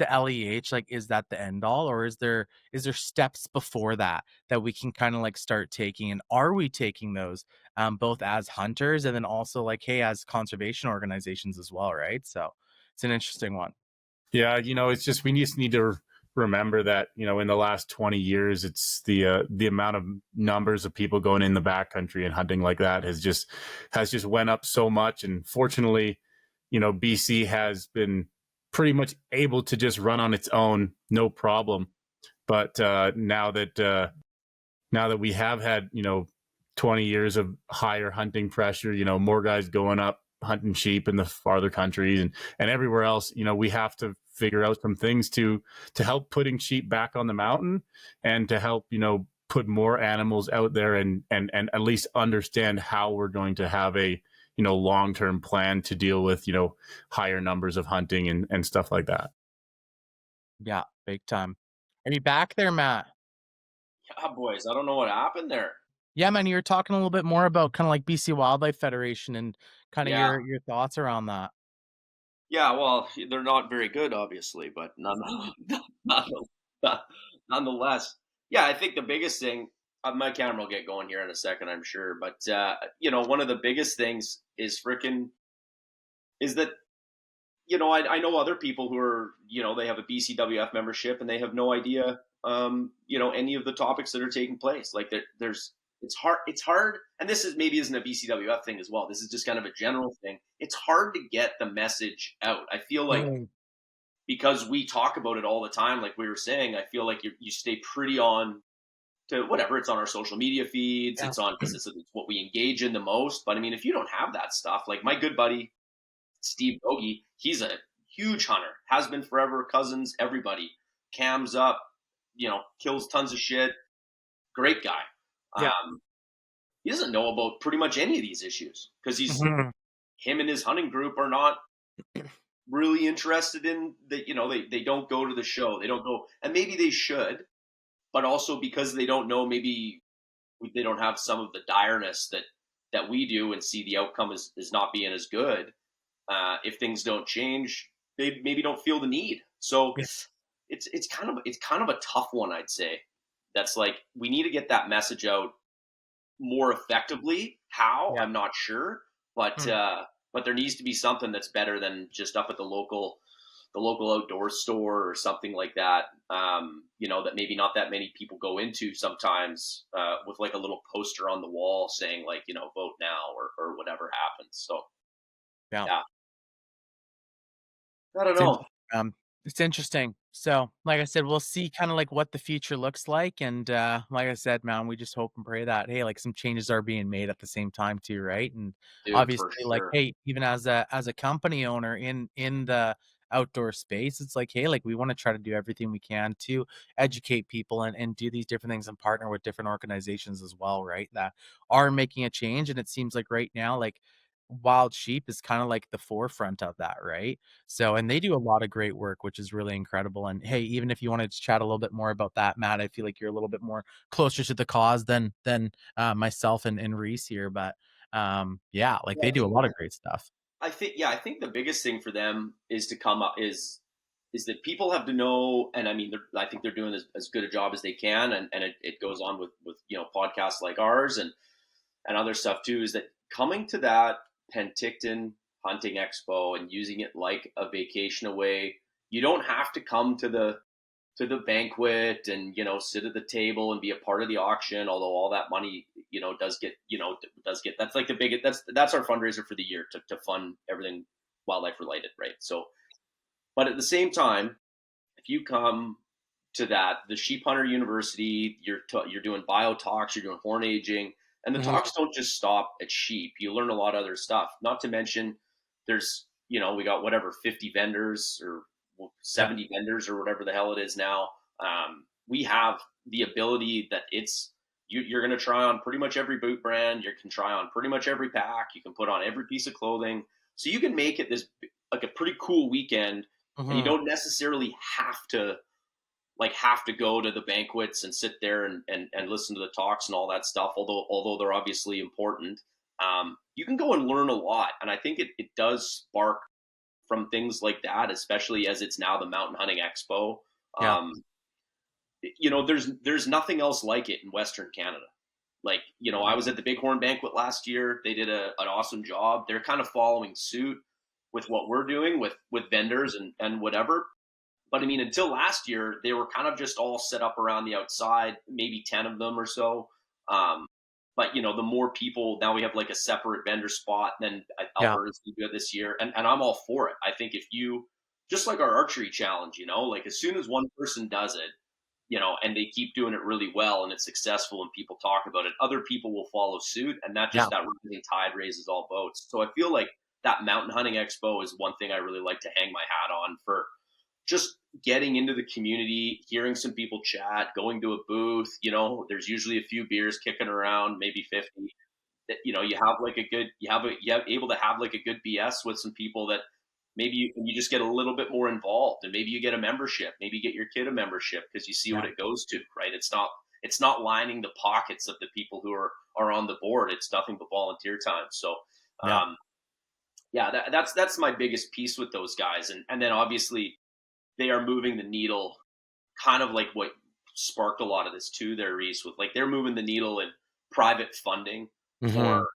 LEH like, is that the end all, or is there steps before that that we can kind of like start taking, and are we taking those both as hunters and then also like, hey, as conservation organizations as well, right? So it's an interesting one. Yeah, it's just we just need to remember that in the last 20 years, it's the amount of numbers of people going in the backcountry and hunting like that has just went up so much, and fortunately, BC has been pretty much able to just run on its own, no problem. But now that we have had 20 years of higher hunting pressure, more guys going up hunting sheep in the farther countries and everywhere else, we have to figure out some things to help putting sheep back on the mountain, and to help put more animals out there, and at least understand how we're going to have a long-term plan to deal with higher numbers of hunting and stuff like that. Yeah, big time. Are you back there, Matt? Yeah, boys, I don't know what happened there. Yeah, man, you were talking a little bit more about kind of like BC Wildlife Federation and kind of Yeah. your thoughts around that. Yeah, well, they're not very good, obviously, but none, nonetheless, yeah, I think the biggest thing, my camera will get going here in a second, I'm sure, but one of the biggest things is that I know other people who are they have a BCWF membership and they have no idea any of the topics that are taking place. Like there's it's hard, and this is maybe isn't a BCWF thing as well. This is just kind of a general thing. It's hard to get the message out. I feel like Mm. because we talk about it all the time, like we were saying, I feel like you stay pretty on to whatever. It's on our social media feeds. Yeah. It's on because it's what we engage in the most. But I mean, if you don't have that stuff, like my good buddy Steve Dogie, he's a huge hunter, has been forever. Cousins, everybody, cams up, kills tons of shit. Great guy. Yeah. He doesn't know about pretty much any of these issues because Mhm. him and his hunting group are not really interested in that. They don't go to the show. They don't go, and maybe they should, but also because they don't know, maybe they don't have some of the direness that we do and see the outcome is not being as good. If things don't change, they maybe don't feel the need. So Yeah. it's kind of a tough one, I'd say. That's like we need to get that message out more effectively. How, Yeah. I'm not sure, but Mm. uh, but there needs to be something that's better than just up at the local outdoor store or something like that. That maybe not that many people go into sometimes, with like a little poster on the wall saying like vote now or whatever happens. So Yeah. yeah, I don't It's in know. it's interesting. So, like I said, we'll see kind of like what the future looks like, and like I said, man, we just hope and pray that, hey, like some changes are being made at the same time too, right? And Dude, obviously, for like, sure. hey, even as a company owner in the outdoor space, it's like, hey, like we want to try to do everything we can to educate people and do these different things and partner with different organizations as well, right? That are making a change. And it seems like right now, like wild sheep is kind of like the forefront of that, right? So, and they do a lot of great work, which is really incredible. And hey, even if you wanted to chat a little bit more about that, Matt, I feel like you're a little bit more closer to the cause than myself and Reese here. But yeah, like Yeah, they do a lot of great stuff. I think the biggest thing for them is to come up is that people have to know, and I mean, I think they're doing as good a job as they can, and it goes on with podcasts like ours and other stuff too. Is that coming to that Penticton Hunting Expo and using it like a vacation away? You don't have to come to the banquet and sit at the table and be a part of the auction, although all that money does get that's like the biggest that's our fundraiser for the year to fund everything wildlife related, right? So but at the same time, if you come to that, the sheep hunter university, you're doing bio talks, you're doing horn aging, and the Mhm. talks don't just stop at sheep. You learn a lot of other stuff. Not to mention, there's we got whatever 50 vendors or Yeah. 70 vendors or whatever the hell it is now. We have the ability that it's You're going to try on pretty much every boot brand. You can try on pretty much every pack. You can put on every piece of clothing. So you can make it this like a pretty cool weekend, and you don't necessarily have to go to the banquets and sit there and listen to the talks and all that stuff. Although they're obviously important, you can go and learn a lot. And I think it does spark from things like that, especially as it's now the Mountain Hunting Expo. Yeah. There's nothing else like it in Western Canada. Like, I was at the Bighorn Banquet last year. They did an awesome job. They're kind of following suit with what we're doing with vendors and whatever. But I mean, until last year, they were kind of just all set up around the outside, maybe 10 of them or so. But the more people, now we have like a separate vendor spot. Then Alberta's going to do it this year. And I'm all for it. I think if you, just like our archery challenge, like as soon as one person does it, and they keep doing it really well and it's successful and people talk about it, other people will follow suit. And that rising tide raises all boats. So I feel like that Mountain Hunting Expo is one thing I really like to hang my hat on for just getting into the community, hearing some people chat, going to a booth. There's usually a few beers kicking around, maybe 50. You have like a good, you have able to have like a good BS with some people that maybe you just get a little bit more involved, and maybe you get a membership, maybe you get your kid a membership because you see what it goes to, right? It's not lining the pockets of the people who are on the board. It's nothing but volunteer time. So, that's my biggest piece with those guys. And then obviously they are moving the needle, kind of like what sparked a lot of this too there, Reese, with like they're moving the needle in private funding for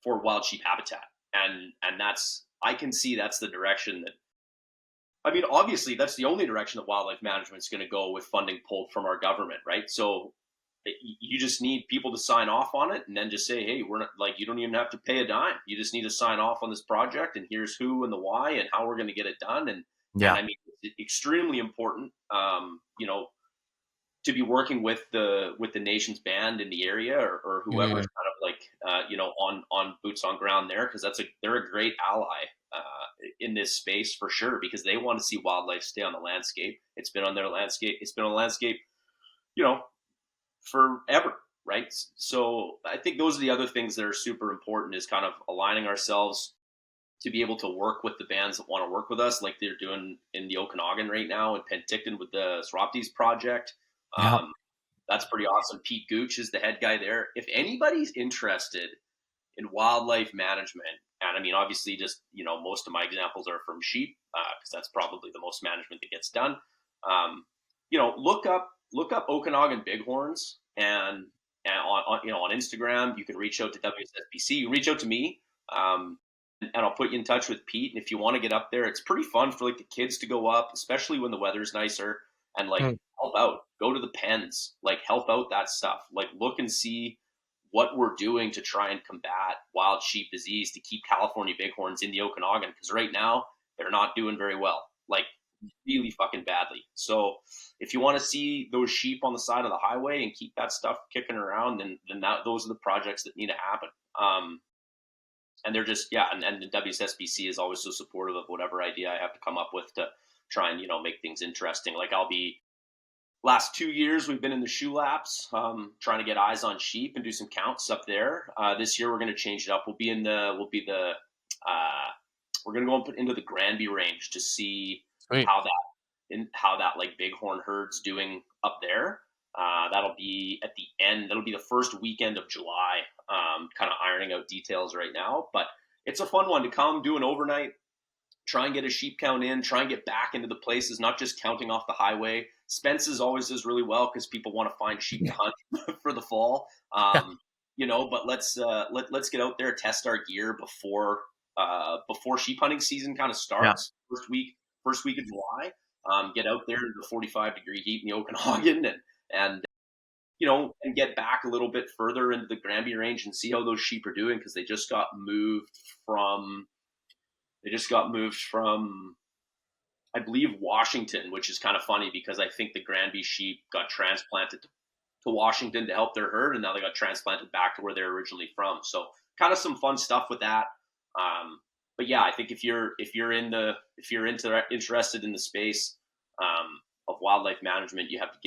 wild sheep habitat. And I can see that's the direction that, I mean, obviously that's the only direction that wildlife management is going to go with funding pulled from our government, right? So you just need people to sign off on it and then just say, hey, we're not, like, you don't even have to pay a dime. You just need to sign off on this project, and here's who and the why and how we're going to get it done. And I mean, it's extremely important, to be working with the nation's band in the area or whoever's kind of like, on boots on ground there. Cause they're a great ally, in this space for sure, because they want to see wildlife stay on the landscape. It's been on their landscape. It's been on the landscape, forever. Right. So I think those are the other things that are super important, is kind of aligning ourselves to be able to work with the bands that want to work with us, like they're doing in the Okanagan right now in Penticton with the Swampties project. That's pretty awesome. Pete Gooch is the head guy there. If anybody's interested in wildlife management, and I mean, obviously just, most of my examples are from sheep, because that's probably the most management that gets done. Look up Okanagan Bighorns and on Instagram. You can reach out to WSSBC. You reach out to me, and I'll put you in touch with Pete. And if you want to get up there, it's pretty fun for like the kids to go up, especially when the weather's nicer, and like help out, go to the pens, like help out that stuff, like look and see what we're doing to try and combat wild sheep disease to keep California bighorns in the Okanagan. Cause right now they're not doing very well, like really fucking badly. So if you want to see those sheep on the side of the highway and keep that stuff kicking around, then those are the projects that need to happen. And they're just, and the WSSBC is always so supportive of whatever idea I have to come up with to try and, make things interesting. Like last 2 years, we've been in the shoe laps, trying to get eyes on sheep and do some counts up there. This year, we're going to change it up. We're going to go into the Granby range to see how that like bighorn herd's doing up there. That'll be at the end. That'll be the first weekend of July. Kind of ironing out details right now, but it's a fun one to come do an overnight, try and get a sheep count in, try and get back into the places, not just counting off the highway. Spence's always does really well because people want to find sheep to hunt for the fall. But let's get out there, test our gear before sheep hunting season kind of starts. First week of July. Get out there in the 45-degree heat in the Okanagan and get back a little bit further into the Granby range and see how those sheep are doing, because they just got moved from, I believe, Washington, which is kind of funny because I think the Granby sheep got transplanted to Washington to help their herd, and now they got transplanted back to where they're originally from. So kind of some fun stuff with that. But yeah, I think if you're interested in the space of wildlife management, you have to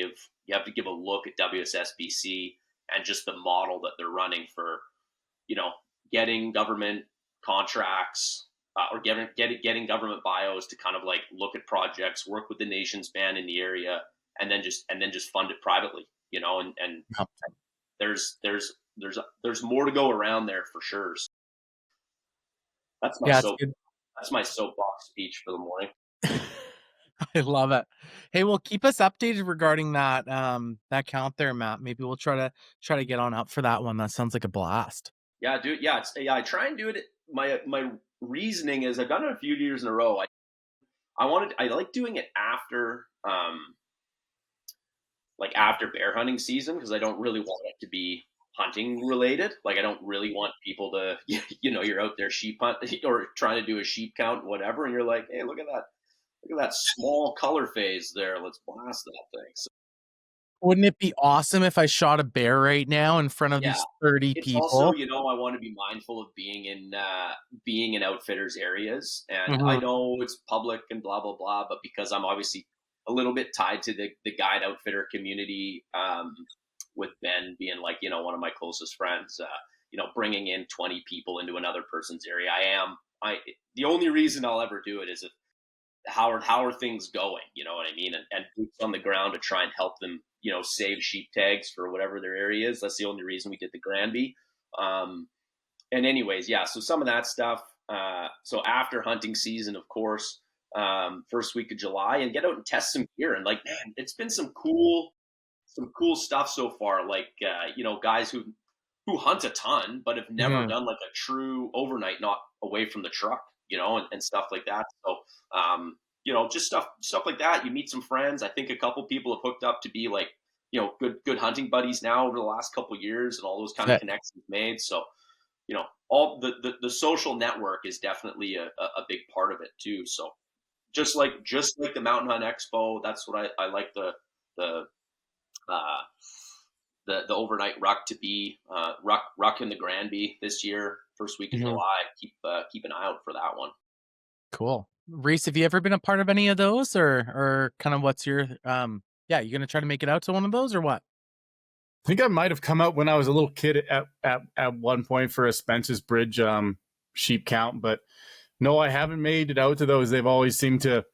give a look at WSSBC. and just the model that they're running for, getting government contracts, or getting government bios to kind of like look at projects, work with the nation's band in the area, and then just fund it privately, and there's more to go around there for sure. So that's my Yeah, it's good. that's my soapbox speech for the morning. I love it. Hey, well, keep us updated regarding that count there, Matt. Maybe we'll try to get on up for that one. That sounds like a blast. Yeah, dude. Yeah, I try and do it. My reasoning is I've done it a few years in a row. I like doing it after after bear hunting season, because I don't really want it to be hunting related. Like, I don't really want people to, you're out there sheep hunt or trying to do a sheep count, whatever, and you're like, hey, look at that small color phase there. Let's blast that thing. So, wouldn't it be awesome if I shot a bear right now in front of these 30 it's people? Also, I want to be mindful of being in outfitters areas, and I know it's public and blah blah blah, but because I'm obviously a little bit tied to the guide outfitter community, with Ben being like one of my closest friends, bringing in 20 people into another person's area, the only reason I'll ever do it is if how are things going, you know what I mean, and boots on the ground to try and help them, save sheep tags for whatever their area is. That's the only reason we did the Granby. And anyways, yeah, so some of that stuff. So after hunting season, of course, first week of July, and get out and test some gear. And like, man, it's been some cool stuff so far. Like, guys who hunt a ton, but have never done like a true overnight, not away from the truck, and stuff like that. So, just stuff like that. You meet some friends. I think a couple people have hooked up to be like, good hunting buddies now over the last couple of years, and all those kind of connections made. So, all the social network is definitely a big part of it too. So just like the Mountain Hunt Expo, that's what I like the overnight ruck to be, ruck in the Granby this year, first week of July. Keep an eye out for that one. Cool. Reese, have you ever been a part of any of those, or kind of what's your you gonna try to make it out to one of those or what? I think I might have come out when I was a little kid at one point for a Spence's Bridge sheep count, but no, I haven't made it out to those. They've always seemed to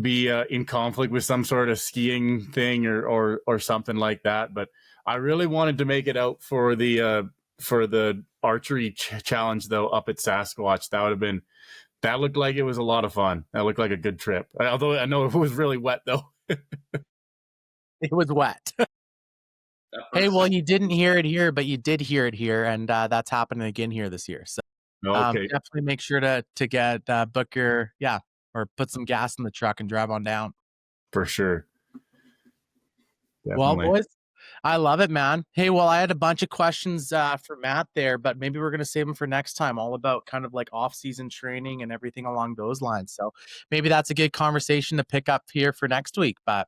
be in conflict with some sort of skiing thing or something like that. But I really wanted to make it out for the archery challenge though up at Sasquatch. That looked like it was a lot of fun. That looked like a good trip. Although I know it was really wet though. It was wet. Hey, well, you didn't hear it here, but you did hear it here, and that's happening again here this year. So definitely make sure to get book your or put some gas in the truck and drive on down. For sure. Definitely. Well, boys, I love it, man. Hey, well, I had a bunch of questions for Matt there, but maybe we're going to save them for next time, all about kind of like off-season training and everything along those lines. So maybe that's a good conversation to pick up here for next week. But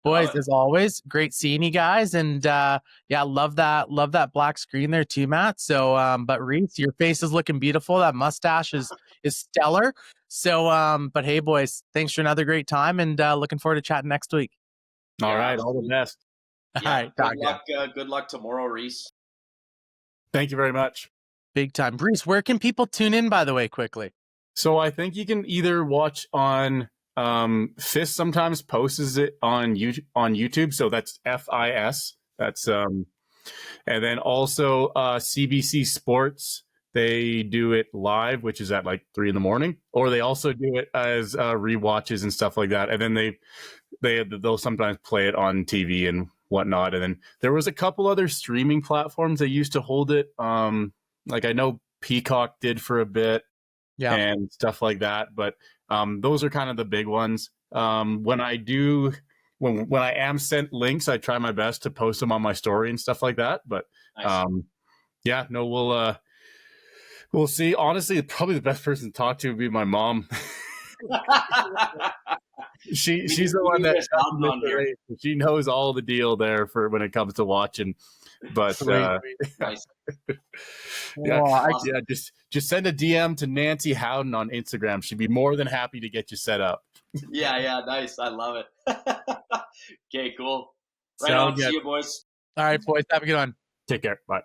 boys, as always, great seeing you guys. And love that black screen there too, Matt. So, but Reese, your face is looking beautiful. That mustache is stellar. So, but hey, boys, thanks for another great time, and looking forward to chatting next week. All right. All the best. Yeah, all right. Good luck tomorrow, Reese. Thank you very much. Big time. Reese, where can people tune in, by the way, quickly? So I think you can either watch on FIS sometimes posts it on YouTube. So that's FIS. That's and then also CBC Sports. They do it live, which is at like 3 a.m, or they also do it as rewatches and stuff like that. And then they'll sometimes play it on TV and whatnot. And then there was a couple other streaming platforms that used to hold it. Like I know Peacock did for a bit, and stuff like that. But those are kind of the big ones. When I am sent links, I try my best to post them on my story and stuff like that. But nice. We'll see. Honestly, probably the best person to talk to would be my mom. She's the one that she knows all the deal there for when it comes to watching. But nice. Just send a DM to Nancy Howden on Instagram. She'd be more than happy to get you set up. Yeah, nice. I love it. Okay, cool. Right on. See you, boys. All right, boys. Have a good one. Take care. Bye.